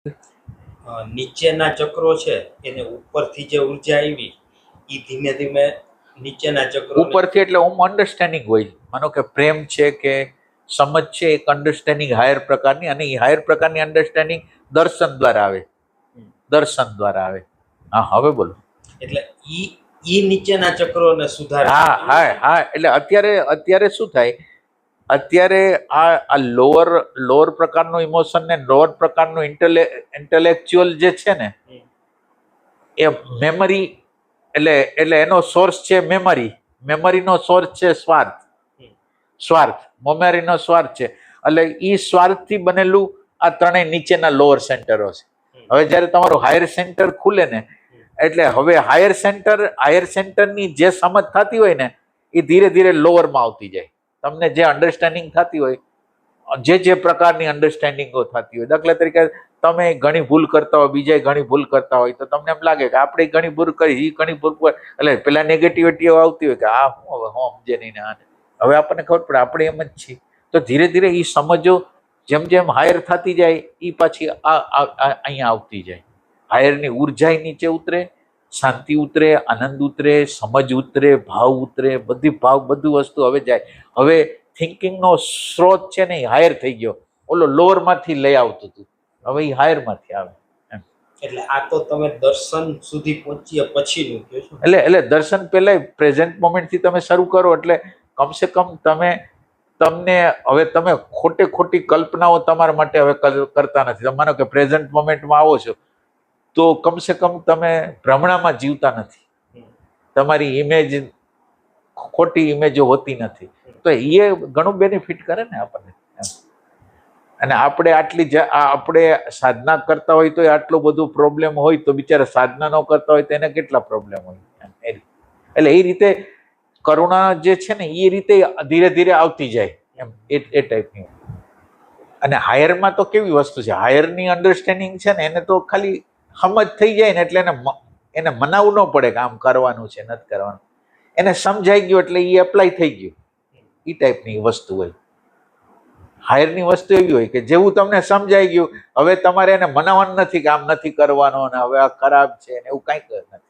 નીચેના ચક્રો છે એને ઉપરથી જે ઉર્જા આવી એ ધીમે ધીમે નીચેના ચક્રો ઉપરથી એટલે ઓમ અન્ડરસ્ટેન્ડિંગ હોય, માનો કે પ્રેમ છે કે સમજ છે, એક અન્ડરસ્ટેન્ડિંગ હાયર પ્રકારની, અને એ હાયર પ્રકારની અન્ડરસ્ટેન્ડિંગ દર્શન દ્વારા આવે, દર્શન દ્વારા આવે. હા, હવે બોલો. એટલે ઈ નીચેના ચક્રોને સુધારે. હા હા હા, એટલે અત્યારે શું થાય, અત્યારે આ લોઅર પ્રકારનું ઇમોશન ને લોઅર પ્રકારનું ઇન્ટેલેક્ચ્યુઅલ જે છે ને, એ મેમરી, એટલે એનો સોર્સ છે મેમરીનો સોર્સ છે સ્વાર્થ, મેમરીનો સ્વાર્થ છે. એટલે ઈ સ્વાર્થથી બનેલું આ ત્રણેય નીચેના લોઅર સેન્ટરો છે. હવે જ્યારે તમારું હાયર સેન્ટર ખુલે ને, એટલે હવે હાયર સેન્ટરની જે સમજ થતી હોય ને, એ ધીરે ધીરે લોઅરમાં આવતી જાય. તમને જે અન્ડરસ્ટેન્ડિંગ થતી હોય, જે પ્રકારની અન્ડરસ્ટેન્ડિંગો થતી હોય, દાખલા તરીકે તમે ઘણી ભૂલ કરતા હોય, બીજા ઘણી ભૂલ કરતા હોય, તો તમને એમ લાગે કે આપણે ઘણી ભૂલ કરી, એ ઘણી ભૂલ, એટલે પેલા નેગેટિવિટી આવતી હોય કે આ હું હવે હું સમજે નહીં ને આને. હવે આપણને ખબર પડે આપણે એમ જ છીએ. તો ધીરે ધીરે એ સમજો જેમ જેમ હાયર થતી જાય, એ પાછી અહીંયા આવતી જાય. હાયરની ઉર્જા નીચે ઉતરે, શાંતિ ઉતરે, આનંદ ઉતરે, સમજ ઉતરે, ભાવ ઉતરે, બધું વસ્તુ હવે જાય. હવે થિંકિંગનો સ્ત્રોત છે ને એ હાયર થઈ ગયો, ઓલો લોઅર માંથી લઈ આવતું હતું, હવે એ હાયર માંથી આવે. એટલે આ તો તમે દર્શન સુધી પહોંચ્યા પછીનું કહો છો. એટલે દર્શન પહેલા પ્રેઝન્ટ મોમેન્ટ થી તમે શરૂ કરો, એટલે કમસે કમ તમને હવે તમે ખોટી કલ્પનાઓ તમારા માટે હવે કરતા નથી. માનો કે પ્રેઝન્ટ મોમેન્ટમાં આવો છો, તો કમસે કમ તમે ભ્રમણામાં જીવતા નથી, તમારી ઇમેજ ખોટી ઇમેજો હોતી નથી. તો એ ઘણું બેનિફિટ કરે ને આપણને. અને આપણે સાધના કરતા હોય તો આટલો બધો પ્રોબ્લેમ હોય, તો બિચારા સાધના ન કરતા હોય તો એને કેટલા પ્રોબ્લેમ હોય. એટલે એ રીતે કરુણા જે છે ને, એ રીતે ધીરે ધીરે આવતી જાય એમ, એ ટાઈપની. અને હાયરમાં તો કેવી વસ્તુ છે, હાયરની અન્ડરસ્ટેન્ડિંગ છે ને, એને તો ખાલી સમજ થઈ જાય ને, એટલે એને મનાવવું ન પડે કે આમ કરવાનું છે નથી કરવાનું, એને સમજાઈ ગયું એટલે એ એપ્લાય થઈ ગયું. એ ટાઈપની વસ્તુ હોય. હાયરની વસ્તુ એવી હોય કે જેવું તમને સમજાઈ ગયું, હવે તમારે એને મનાવવાનું નથી કે આમ નથી કરવાનું અને હવે આ ખરાબ છે ને, એવું કઈ નથી.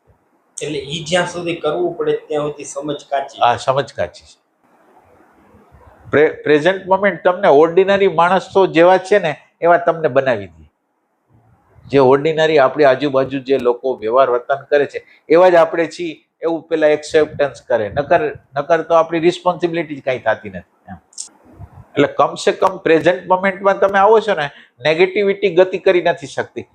એટલે ઈ જ્યાં સુધી કરવું પડે ત્યાં સુધી સમજ કાચી. હા, સમજ કાચી છે. પ્રેઝન્ટ મોમેન્ટ તમને ઓર્ડિનરી માણસો જેવા છે ને એવા તમને બનાવી દે. જે ઓર્ડિનરી આપણી આજુબાજુ જે લોકો વ્યવહાર વર્તન કરે છે એવા જ આપણે છીએ, એવું પેલા એક્સેપ્ટન્સ કરે. નકર તો આપણી રિસ્પોન્સિબિલિટી કઈ થતી નથી. એટલે કમસે કમ પ્રેઝન્ટ મોમેન્ટમાં તમે આવો છો ને, નેગેટિવિટી ગતિ કરી નથી શકતી.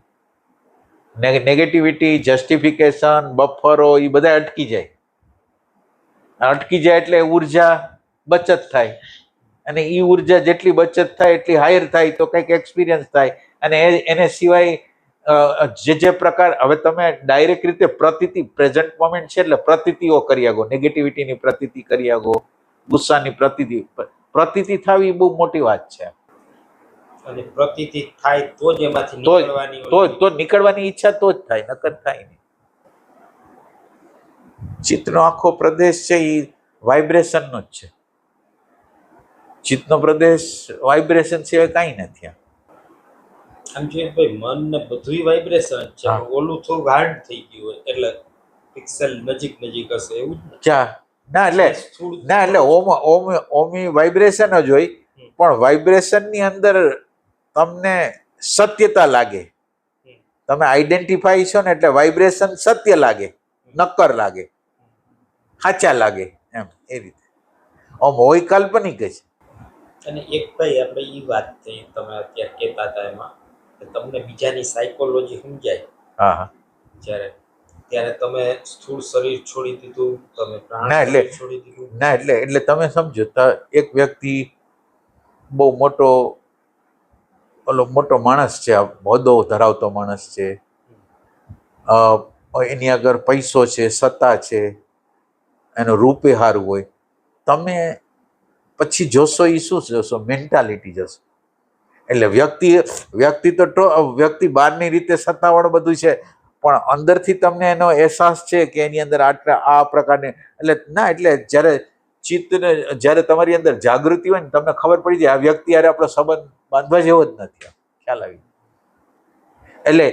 નેગેટિવિટી, જસ્ટિફિકેશન, બફરો, એ બધા અટકી જાય. એટલે ઉર્જા બચત થાય, અને એ ઉર્જા જેટલી બચત થાય એટલી હાયર થાય, તો કંઈક એક્સપિરિયન્સ થાય. અને એને સિવાય જે પ્રકાર, હવે તમે ડાયરેક્ટ રીતે પ્રતીતિ, પ્રેઝન્ટ મોમેન્ટ છે એટલે પ્રતીતિઓ કરી આગો, નેગેટિવિટીની પ્રતીતિ કરી આગો, ગુસ્સાની પ્રતીતિ થવી બહુ મોટી વાત છે. અને પ્રતીતિ થાય તો જ એમાંથી નીકળવાની ઈચ્છા તો જ થાય, નકર થાય નહીં. ચિત્તનો આખો પ્રદેશ છે એ વાઇબ્રેશનનો જ છે. ચિત્તનો પ્રદેશ વાઇબ્રેશન સિવાય કાંઈ નથી. આમ જોઈએ ભાઈ, મન ને બધું વાઇબ્રેશન છે, ઓલું થોડું હાર્ડ થઈ ગયું હોય એટલે પિક્સેલ નજીક હશે એવું જ. એટલે ઓમી વાઇબ્રેશન જ હોય, પણ વાઇબ્રેશન ની અંદર તમને સત્યતા લાગે. તમે આઈડેન્ટિફાઈ છો ને એટલે વાઇબ્રેશન સત્ય લાગે, નક્કર લાગે, સાચા લાગે એમ. એ રીતે આમ હોય કાલ્પનિક જ. અને એક ભાઈ આપણે એ વાત થઈ, તમે અત્યારે કહેતા હતા એમાં તમને બીજાની સાયકોલોજી સમજાય. હા, ત્યારે તમે સ્થૂળ શરીર છોડી દીધું, તમે પ્રાણ છોડી દીધું. એટલે તમે સમજો, એક વ્યક્તિ બહુ મોટો માણસ છે, હોદ્દો ધરાવતો માણસ છે, એની આગળ પૈસો છે, સત્તા છે, એનો રૂપે સારું હોય, તમે પછી જોશો એ શું જોશો? મેન્ટાલિટી જોશો. એટલે વ્યક્તિ બહારની રીતે સત્તાવાળો બધું છે, પણ અંદરથી તમને એનો અહેસાસ છે કે એની અંદર આ પ્રકારની, એટલે જ્યારે ચિત્તને, જ્યારે તમારી અંદર જાગૃતિ હોય ને, તમને ખબર પડી જાય આ વ્યક્તિ યારે આપણો સંબંધ બાંધવા જેવો જ નથી, ખ્યાલ આવી. એટલે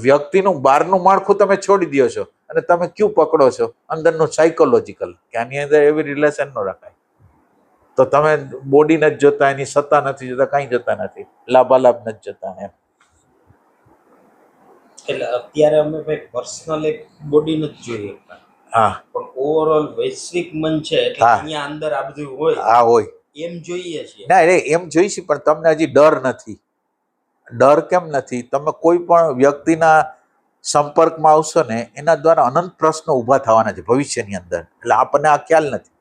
વ્યક્તિનું બહારનું માળખું તમે છોડી દો છો અને તમે ક્યું પકડો છો અંદરનું સાયકોલોજીકલ કે આની અંદર એવી રિલેશન ન રખાય. તો તમે બોડી નથી જોતા, એની સત્તા નથી જોતા, કઈ જોતા નથી, લાભાલાભ નથી જોતા એમ. એટલે અત્યારે અમે ભાઈ પર્સનલ એક બોડી નથી જોઈ શકતા, હા પણ ઓવરઓલ વૈશ્વિક મન છે એટલે હા. અહીંયા અંદર આ બધું હોય હા હોય. એમ જોઈએ છીએ. ના એટલે એમ જોઈશું, પણ તમને હજી ડર નથી. ડર કેમ નથી? તમે કોઈ પણ વ્યક્તિના સંપર્કમાં આવશો ને એના દ્વારા અનંત પ્રશ્નો ઊભા થવાના છે ભવિષ્યની અંદર. એટલે આપણને આ ખ્યાલ નથી.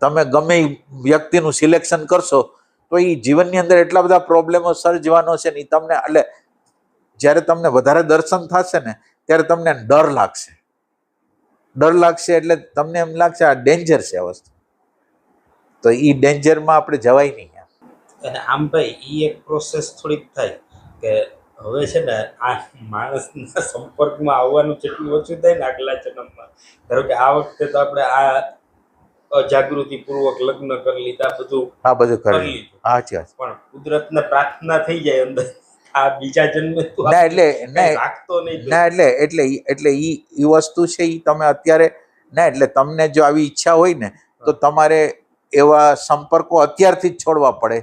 તમે ગમે એ વ્યક્તિનું સિલેક્શન કરશો તો એ જીવનની અંદર એટલા બધા પ્રોબ્લેમો સર્જવાનો છે ને તમને. એટલે જ્યારે તમને વધારે દર્શન થશે ને ત્યારે તમને ડર લાગશે. ડર લાગશે એટલે તમને એમ લાગશે આ ડેન્જર છે આ વસ્તુ. તો એ ડેન્જરમાં આપણે જવાય નહીં. અને આમ ભાઈ એ એક પ્રોસેસ થોડીક થાય કે હવે છે ને આ માણસના સંપર્કમાં આવવાનું જેટલું ઓછું થાય ને આગલા જન્મમાં, ધારો કે આ વખતે તો આપણે આ અજાગૃતિપૂર્વક લગ્ન કરી લીધા, બધું આ બધું કરી લીધું, સાચી વાત. પણ કુદરતને પ્રાર્થના થઈ જાય અંદર આ બીજા જન્મે તું ના એટલે કાંઈ રાખતો નહીં. ના એટલે ઈ વસ્તુ છે ઈ તમે અત્યારે ના, એટલે તમને જો આવી ઈચ્છા હોય ને તો તમારે એવા સંપર્કો અત્યારથી જ છોડવા પડે.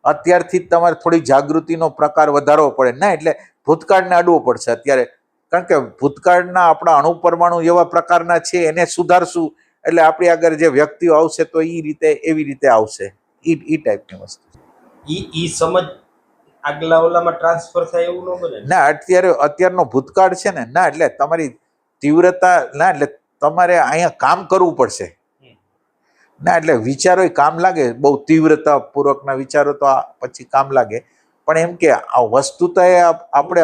અત્યારથી જ તમારે થોડી જાગૃતિનો પ્રકાર વધારવો પડે. ના એટલે ભૂતકાળને અડવો પડશે અત્યારે, કારણ કે ભૂતકાળના આપણા અણુ પરમાણુ એવા પ્રકારના છે, એને સુધારશું એટલે આપણી આગળ જે વ્યક્તિઓ આવશે તો એ રીતે એવી રીતે આવશે. ઈ ટાઈપની વસ્તુ. ઈ સમજ આગલા ઓલામાં ટ્રાન્સફર થાય એવું ન બને. ના અત્યારનો ભૂતકાળ છે ને, ના એટલે તમારી તીવ્રતા, ના એટલે તમારે અહીંયા કામ કરવું પડશે. ના એટલે વિચારો કામ લાગે, બહુ તીવ્રતા પૂર્વકના વિચારો તો પછી કામ લાગે, પણ એમ કે આ વસ્તુ તો આપણે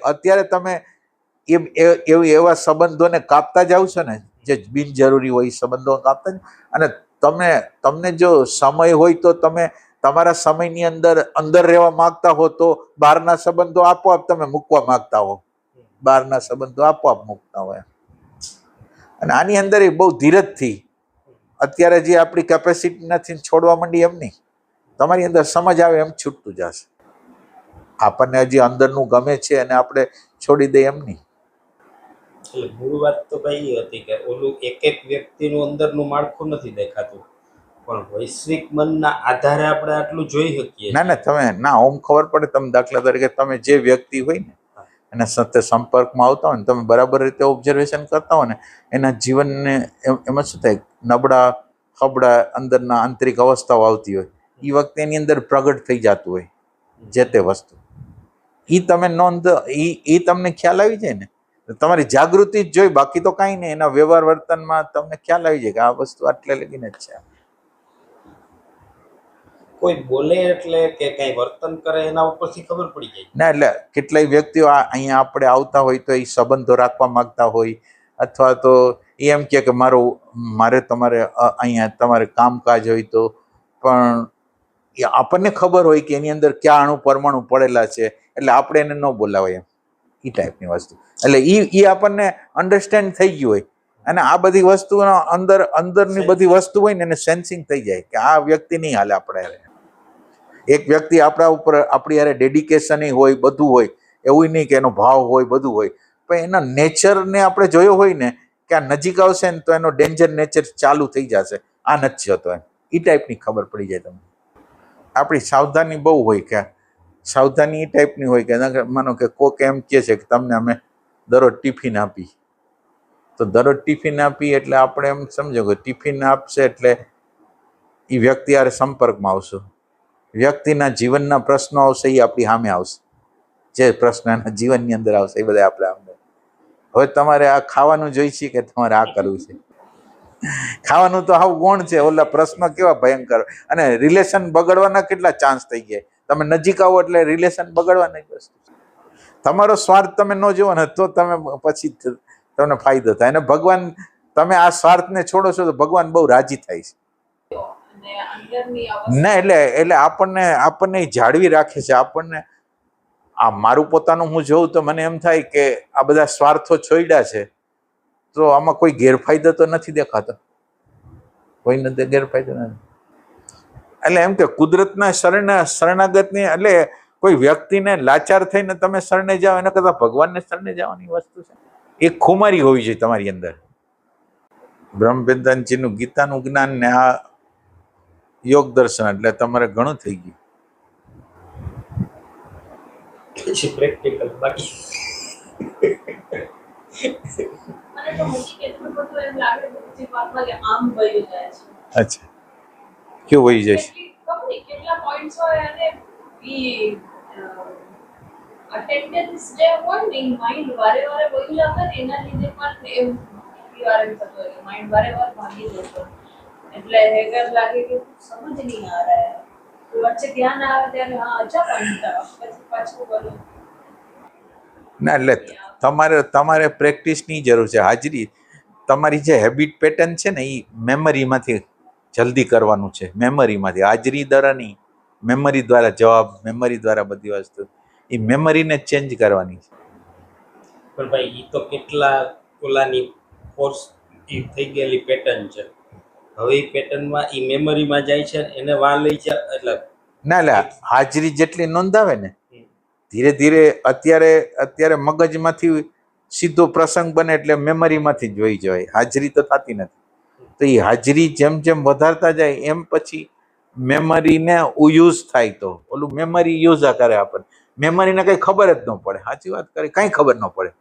અત્યારે તમે એવા સંબંધોને કાપતા જાવ છો ને જે બિનજરૂરી હોય, સંબંધો કાપતા. અને તમને જો સમય હોય તો તમે તમારા સમયની અંદર રહેવા માંગતા હો તો બહારના સંબંધો આપોઆપ તમે મૂકવા માંગતા હો, બહારના સંબંધો આપોઆપ મૂકતા હોય. અને આની અંદર બહુ ધીરજથી અત્યારે જે આપણી કેપેસિટી નથી છોડવા માંડી એમ નહીં, તમારી અંદર સમજ આવે એમ છૂટતું જશે. આપણને હજી અંદરનું ગમે છે અને આપણે છોડી દઈએ એમ નહીં. એટલે મૂળ વાત તો ભાઈ એ હતી કે ઓલું એક એક વ્યક્તિનું અંદરનું માળખું નથી દેખાતું, પણ વૈશ્વિક મનના આધારે આપણે આટલું જોઈ શકીએ. ના તમે ના ઓમ ખબર પડે. તમે દાખલા તરીકે તમે જે વ્યક્તિ હોય ને એના સાથે સંપર્કમાં આવતા હોય ને, તમે બરાબર રીતે ઓબ્ઝર્વેશન કરતા હોય ને, એના જીવનને એમાં શું થાય, નબળા ખબડા અંદરના આંતરિક અવસ્થાઓ આવતી હોય, એ વખતે એની અંદર પ્રગટ થઈ જતું હોય જે તે વસ્તુ. એ તમે નોંધ, એ તમને ખ્યાલ આવી જાય ને, તમારી જાગૃતિ જ જોઈ, બાકી તો કાંઈ નહીં. એના વ્યવહાર વર્તનમાં તમને ખ્યાલ આવી જાય કે આ વસ્તુ આટલે લગીને જ છે. કોઈ બોલે એટલે કે કઈ વર્તન કરે એના ઉપરથી ખબર પડી જાય. ના એટલે કેટલાય વ્યક્તિઓ અહીંયા આપણે આવતા હોય તો એ સંબંધો રાખવા માંગતા હોય, અથવા તો એમ કે મારે તમારે અહીંયા તમારે કામકાજ હોય તો, પણ આપણને ખબર હોય કે એની અંદર ક્યાં અણુ પરમાણુ પડેલા છે, એટલે આપણે એને ન બોલાવાય એમ. એ ટાઈપની વસ્તુ. એટલે એ આપણને અન્ડરસ્ટેન્ડ થઈ ગયું હોય, અને આ બધી વસ્તુનો અંદરની બધી વસ્તુ હોય ને એને સેન્સિંગ થઈ જાય કે આ વ્યક્તિ નહીં હાલે આપણે. એક વ્યક્તિ આપણા ઉપર આપણી યારે ડેડિકેશન હોય, બધું હોય, એવું નહીં કે એનો ભાવ હોય, બધું હોય, પણ એના નેચરને આપણે જોયો હોય ને કે આ નજીક આવશે ને તો એનો ડેન્જર નેચર ચાલુ થઈ જશે, આ નથી જતો એમ. એ ટાઈપની ખબર પડી જાય તમને. આપણી સાવધાની બહુ હોય કે સાવધાની એ ટાઈપની હોય કે માનો કે કોક એમ કહે છે કે તમને અમે દરરોજ ટિફિન આપી, તો દરરોજ ટિફિન આપી એટલે આપણે એમ સમજો કે ટિફિન આપશે એટલે એ વ્યક્તિ યારે સંપર્કમાં આવશું, વ્યક્તિના જીવનના પ્રશ્નો આવશે, એ આપણી સામે આવશે. જે પ્રશ્ન એના જીવનની અંદર આવશે એ બધા આપણે સામે. હવે તમારે આ ખાવાનું જોઈ છે કે તમારે આ કરવું છે? ખાવાનું તો આવું કોણ છે? ઓલા પ્રશ્ન કેવા ભયંકર. અને રિલેશન બગડવાના કેટલા ચાન્સ થઈ ગયા. તમે નજીક આવો એટલે રિલેશન બગડવાના વસ્તુ. તમારો સ્વાર્થ તમે ન જોવો ને તો તમે પછી તમને ફાયદો થાય. અને ભગવાન, તમે આ સ્વાર્થને છોડો છો તો ભગવાન બહુ રાજી થાય છે. ના એટલે આપણને જાળવી રાખે છે. આપણને આ મારું પોતાનું હું જોઉં તો મને એમ થાય કે આ બધા સ્વાર્થો છોડ્યા છે તો આમાં કોઈ ગેરફાયદો તો નથી દેખાતો, કોઈ નથી ગેરફાયદો નથી. એટલે એમ કે કુદરતના શરણાગતની, એટલે કોઈ વ્યક્તિને લાચાર થઈને તમે શરણે જાઓ એના કરતાં ભગવાનને શરણે જવાની વસ્તુ છે. એક ખુમારી હોવી જોઈએ તમારી અંદર. બ્રહ્મ વેદાંતજીનું ગીતાનું જ્ઞાન ને આ યોગ દર્શન એટલે તમારે ઘણું થઈ ગયું. પછી પ્રેક્ટિકલ બાકી મને તો મૂકી કેટલું બધું એમ લાગે છે પછી વાતમાં કે આમ વહી જાય છે. અચ્છા, કેવું વહી જઈશ? ખબર નહીં કેટલા પોઈન્ટ્સ હોય અને ઈ અટેન્ડન્સ જે હોય ને માઇન્ડ વારે વારે વહી જતા ને એના લીધે પણ એમ વાર એમ થતો હોય માઇન્ડ વારે વાર ભાગી જતો એટલે હેગર લાગે કે સમજ નહીં આ રહા है તો વચ્ચે ધ્યાન આવે ત્યારે હા અચ્છા પોઈન્ટ પછી પાછું બોલો ના એટલે તમારે પ્રેક્ટિસની જરૂર છે. હાજરી તમારી જે હેબિટ પેટર્ન છે ને એ મેમરીમાંથી જલ્દી કરવાનું છે. મેમરીમાંથી હાજરી દ્વારા નહીં, મેમરી દ્વારા જવાબ, મેમરી દ્વારા બધી વસ્તુ એ મેમરીને ચેન્જ કરવાની છે. પણ ભાઈ ઈ તો કેટલા ઓલાની કોર્સ ઈ થઈ ગયેલી પેટર્ન છે. હવે એ પેટર્નમાં ઈ મેમરીમાં જાય છે એને વાં લઈ જાય એટલે ના એટલે હાજરી જેટલી નોંધાવે ને ધીરે ધીરે અત્યારે મગજમાંથી સીધો પ્રસંગ બને એટલે મેમરીમાંથી જ વહી જવાય. હાજરી તો થતી નથી. તો એ હાજરી જેમ જેમ વધારતા જાય એમ પછી મેમરીને યુઝ થાય તો ઓલું મેમરી યુઝ કરે આપણને. મેમરીને કંઈ ખબર જ ન પડે. સાચી વાત કરે, કાંઈ ખબર ન પડે.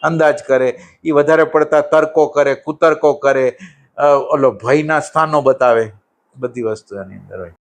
અંદાજ કરે, એ વધારે પડતા તર્કો કરે, કુતર્કો કરે, ઓલો ભયના સ્થાનો બતાવે, બધી વસ્તુ એની અંદર હોય.